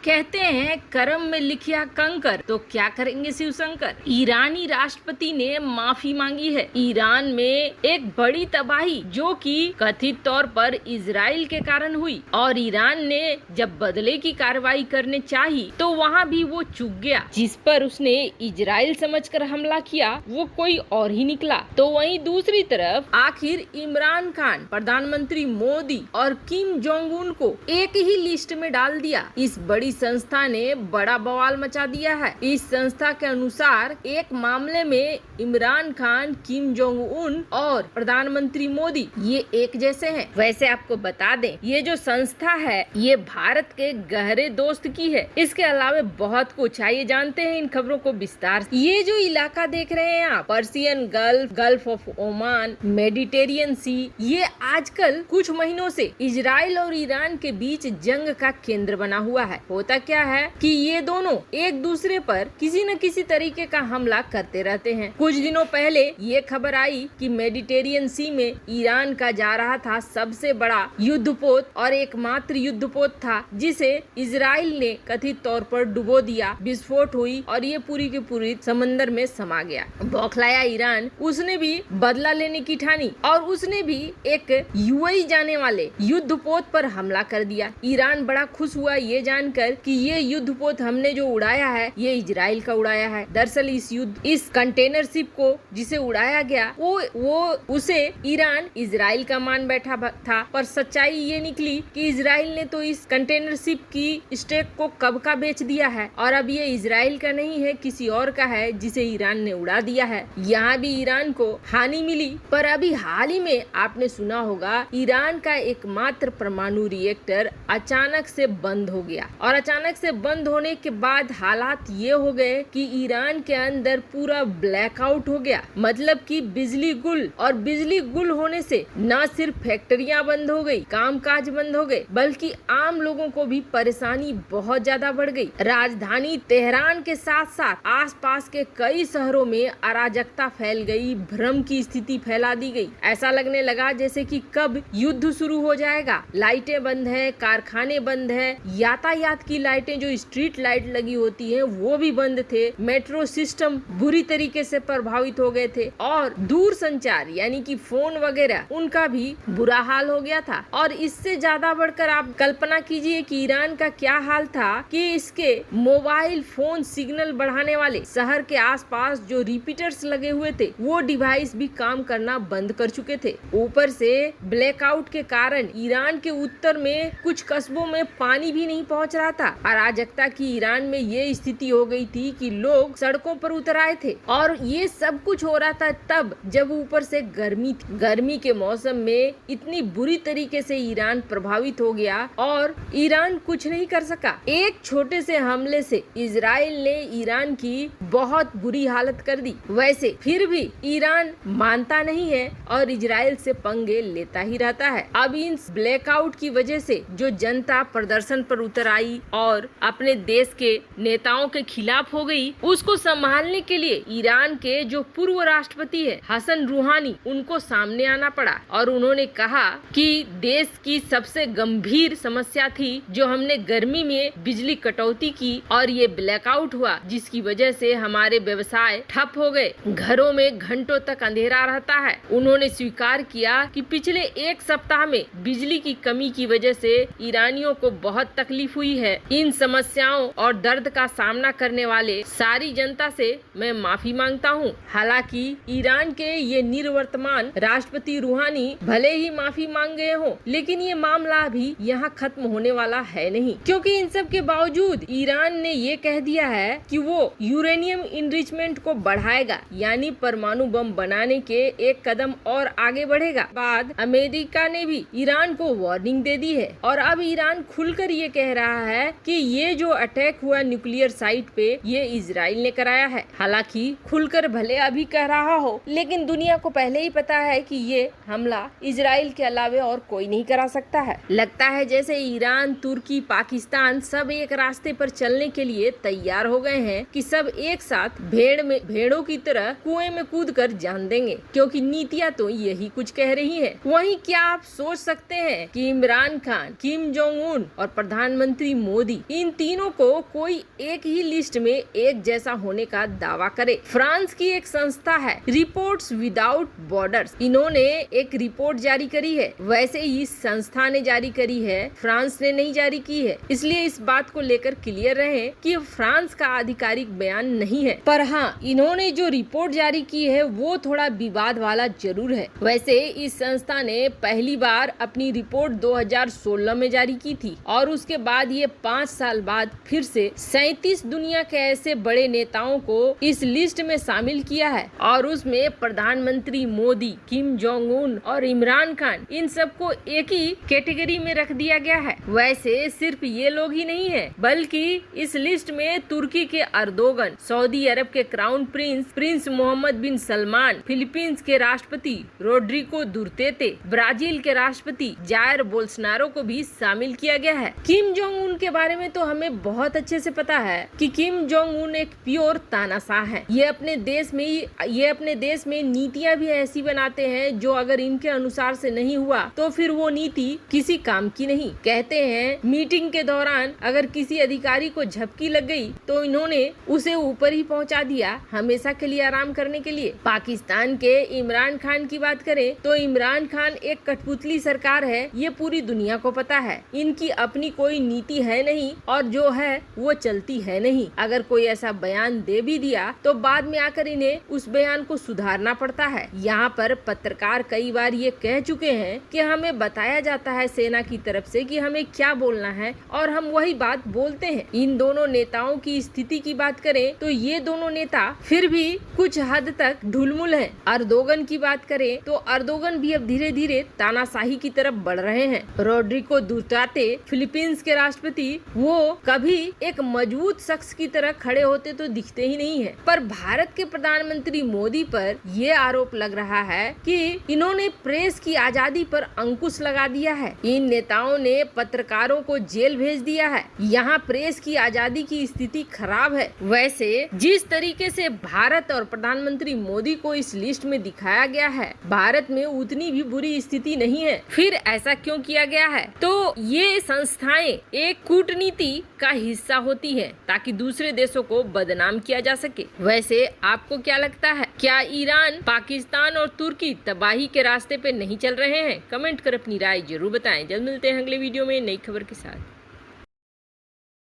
कहते हैं कर्म में लिखिया कंकर, तो क्या करेंगे शिव शंकर। ईरानी राष्ट्रपति ने माफी मांगी है। ईरान में एक बड़ी तबाही जो कि कथित तौर पर इजराइल के कारण हुई, और ईरान ने जब बदले की कार्रवाई करने चाही तो वहाँ भी वो चूक गया। जिस पर उसने इजराइल समझकर हमला किया वो कोई और ही निकला। तो वहीं दूसरी तरफ आखिर इमरान खान, प्रधानमंत्री मोदी और किम जोंग उन को एक ही लिस्ट में डाल दिया। इस बड़ी संस्था ने बड़ा बवाल मचा दिया है। इस संस्था के अनुसार एक मामले में Imran Khan, Kim Jong Un और प्रधानमंत्री मोदी ये एक जैसे हैं। वैसे आपको बता दें, ये जो संस्था है ये भारत के गहरे दोस्त की है। इसके अलावा बहुत कुछ आइए जानते हैं इन खबरों को विस्तार से। ये जो इलाका देख रहे हैं आप, Persian gulf, gulf of Oman, Mediterranean sea, ये आजकल कुछ महीनों से इजराइल और ईरान के बीच जंग का केंद्र बना हुआ है। होता क्या है कि ये दोनों एक दूसरे पर किसी न किसी तरीके का हमला करते रहते हैं। कुछ दिनों पहले ये खबर आई कि मेडिटेरियन सी में ईरान का जा रहा था सबसे बड़ा युद्धपोत, और एकमात्र युद्धपोत था जिसे इजराइल ने कथित तौर पर डुबो दिया। विस्फोट हुई और ये पूरी की पूरी समंदर में समा गया। बौखलाया ईरान, उसने भी बदला लेने की ठानी और उसने भी एक यूएई जाने वाले युद्धपोत पर हमला कर दिया। ईरान बड़ा खुश हुआ ये जानकर कि ये युद्धपोत हमने जो उड़ाया है ये इजराइल का उड़ाया है। दरअसल इस कंटेनर शिप को जिसे उड़ाया गया वो उसे ईरान इजराइल का मान बैठा था, पर सच्चाई ये निकली कि इजराइल ने तो इस कंटेनर शिप की स्टेक को कब का बेच दिया है, और अब ये इजराइल का नहीं है, किसी और का है जिसे ईरान ने उड़ा दिया है। यहाँ भी ईरान को हानि मिली। पर अभी हाल ही में आपने सुना होगा ईरान का एकमात्र परमाणु रिएक्टर अचानक से बंद हो गया, और अचानक से बंद होने के बाद हालात ये हो गए कि ईरान के अंदर पूरा ब्लैकआउट हो गया। मतलब कि बिजली गुल, और बिजली गुल होने से न सिर्फ फैक्ट्रियां बंद हो गई, कामकाज बंद हो गए, बल्कि आम लोगों को भी परेशानी बहुत ज्यादा बढ़ गई। राजधानी तेहरान के साथ साथ आसपास के कई शहरों में अराजकता फैल गई, भ्रम की स्थिति फैला दी गई। ऐसा लगने लगा जैसे कि कब युद्ध शुरू हो जाएगा। लाइटें बंद है, कारखाने बंद है, यातायात की लाइटें जो स्ट्रीट लाइट लगी होती हैं वो भी बंद थे। मेट्रो सिस्टम बुरी तरीके से प्रभावित हो गए थे, और दूर संचार यानी कि फोन वगैरह उनका भी बुरा हाल हो गया था। और इससे ज्यादा बढ़कर आप कल्पना कीजिए कि ईरान का क्या हाल था कि इसके मोबाइल फोन सिग्नल बढ़ाने वाले शहर के आसपास जो रिपीटर्स लगे हुए थे वो डिवाइस भी काम करना बंद कर चुके थे। ऊपर से ब्लैकआउट के कारण ईरान के उत्तर में कुछ कस्बों में पानी भी नहीं पहुंच रहा था। अराजकता की ईरान में ये स्थिति हो गई थी कि लोग सड़कों पर उतर आए थे, और ये सब कुछ हो रहा था तब जब ऊपर से गर्मी थी। गर्मी के मौसम में इतनी बुरी तरीके से ईरान प्रभावित हो गया और ईरान कुछ नहीं कर सका। एक छोटे से हमले से इजराइल ने ईरान की बहुत बुरी हालत कर दी। वैसे फिर भी ईरान मानता नहीं है और इजराइल से पंगे लेता ही रहता है। अब इन ब्लैकआउट की वजह से जो जनता प्रदर्शन पर उतर आई और अपने देश के नेताओं के खिलाफ हो गई, उसको संभालने के लिए ईरान के जो पूर्व राष्ट्रपति है हसन रूहानी, उनको सामने आना पड़ा और उन्होंने कहा कि देश की सबसे गंभीर समस्या थी जो हमने गर्मी में बिजली कटौती की और ये ब्लैकआउट हुआ, जिसकी वजह से हमारे व्यवसाय ठप हो गए, घरों में घंटों तक अंधेरा रहता है। उन्होंने स्वीकार किया कि पिछले एक सप्ताह में बिजली की कमी की वजह से ईरानियों को बहुत तकलीफ हुई है। इन समस्याओं और दर्द का सामना करने वाले सारी जनता से मैं माफी मांगता हूँ। हालांकि ईरान के ये निवर्तमान राष्ट्रपति रूहानी भले ही माफी मांग गए हो, लेकिन ये मामला अभी यहाँ खत्म होने वाला है नहीं, क्योंकि इन सब के बावजूद ईरान ने ये कह दिया है कि वो यूरेनियम इनरिचमेंट को बढ़ाएगा, यानी परमाणु बम बनाने के एक कदम और आगे बढ़ेगा। बाद अमेरिका ने भी ईरान को वार्निंग दे दी है और अब ईरान खुलकर ये कह रहा है कि ये जो अटैक हुआ न्यूक्लियर साइट पे ये इजराइल ने कराया है। हालांकि खुलकर भले अभी कह रहा हो, लेकिन दुनिया को पहले ही पता है कि ये हमला इजराइल के अलावे और कोई नहीं करा सकता है। लगता है जैसे ईरान, तुर्की, पाकिस्तान सब एक रास्ते पर चलने के लिए तैयार हो गए हैं कि सब एक साथ भेड़ों की तरह कुएं में कूद कर जान देंगे, क्योंकि नीतियां तो यही कुछ कह रही है। वहीं क्या आप सोच सकते हैं कि Imran Khan, Kim Jong Un और प्रधानमंत्री मोदी मोदी, इन तीनों को कोई एक ही लिस्ट में एक जैसा होने का दावा करे। फ्रांस की एक संस्था है रिपोर्ट्स विदाउट बॉर्डर्स, इन्होंने एक रिपोर्ट जारी करी है। वैसे इस संस्था ने जारी करी है, फ्रांस ने नहीं जारी की है, इसलिए इस बात को लेकर क्लियर रहे कि फ्रांस का आधिकारिक बयान नहीं है। पर हाँ, इन्होंने जो रिपोर्ट जारी की है वो थोड़ा विवाद वाला जरूर है। वैसे इस संस्था ने पहली बार अपनी रिपोर्ट 2016 में जारी की थी और उसके बाद ये 5 साल बाद फिर से 37 दुनिया के ऐसे बड़े नेताओं को इस लिस्ट में शामिल किया है और उसमें प्रधानमंत्री मोदी, किम जोंग उन और इमरान खान, इन सबको एक ही कैटेगरी में रख दिया गया है। वैसे सिर्फ ये लोग ही नहीं है, बल्कि इस लिस्ट में तुर्की के अर्दोगन, सऊदी अरब के क्राउन प्रिंस मोहम्मद बिन सलमान, फिलीपींस के राष्ट्रपति रोड्रिगो दुर्तेते, ब्राजील के राष्ट्रपति जायर बोल्सोनारो को भी शामिल किया गया है। किम जोंग उन के बारे में तो हमें बहुत अच्छे से पता है कि किम जोंग उन एक प्योर तानाशाह है। ये अपने देश में नीतियां भी ऐसी बनाते हैं जो अगर इनके अनुसार से नहीं हुआ तो फिर वो नीति किसी काम की नहीं। कहते हैं मीटिंग के दौरान अगर किसी अधिकारी को झपकी लग गई तो इन्होंने उसे ऊपर ही पहुंचा दिया, हमेशा के लिए आराम करने के लिए। पाकिस्तान के इमरान खान की बात करें तो इमरान खान एक कठपुतली सरकार है, ये पूरी दुनिया को पता है। इनकी अपनी कोई नीति है नहीं और जो है वो चलती है नहीं। अगर कोई ऐसा बयान दे भी दिया तो बाद में आकर इन्हें उस बयान को सुधारना पड़ता है। यहाँ पर पत्रकार कई बार ये कह चुके हैं कि हमें बताया जाता है सेना की तरफ से कि हमें क्या बोलना है और हम वही बात बोलते हैं। इन दोनों नेताओं की स्थिति की बात करें तो ये दोनों नेता फिर भी कुछ हद तक ढुलमुल हैं। अर्दोगन की बात करें तो अर्दोगन भी अब धीरे धीरे तानाशाही की तरफ बढ़ रहे हैं। रोड्रिगो दुर्तेते फिलीपींस के राष्ट्रपति, वो कभी एक मजबूत शख्स की तरह खड़े होते तो दिखते ही नहीं है। पर भारत के प्रधानमंत्री मोदी पर ये आरोप लग रहा है कि इन्होंने प्रेस की आजादी पर अंकुश लगा दिया है। इन नेताओं ने पत्रकारों को जेल भेज दिया है। यहाँ प्रेस की आजादी की स्थिति खराब है। वैसे जिस तरीके से भारत और प्रधानमंत्री मोदी को इस लिस्ट में दिखाया गया है, भारत में उतनी भी बुरी स्थिति नहीं है। फिर ऐसा क्यों किया गया है? तो ये संस्थाएं एक कूटनीति का हिस्सा होती है ताकि दूसरे देशों को बदनाम किया जा सके। वैसे आपको क्या लगता है, क्या ईरान, पाकिस्तान और तुर्की तबाही के रास्ते पे नहीं चल रहे हैं? कमेंट कर अपनी राय जरूर बताएं। जल्द मिलते हैं अगले वीडियो में नई खबर के साथ।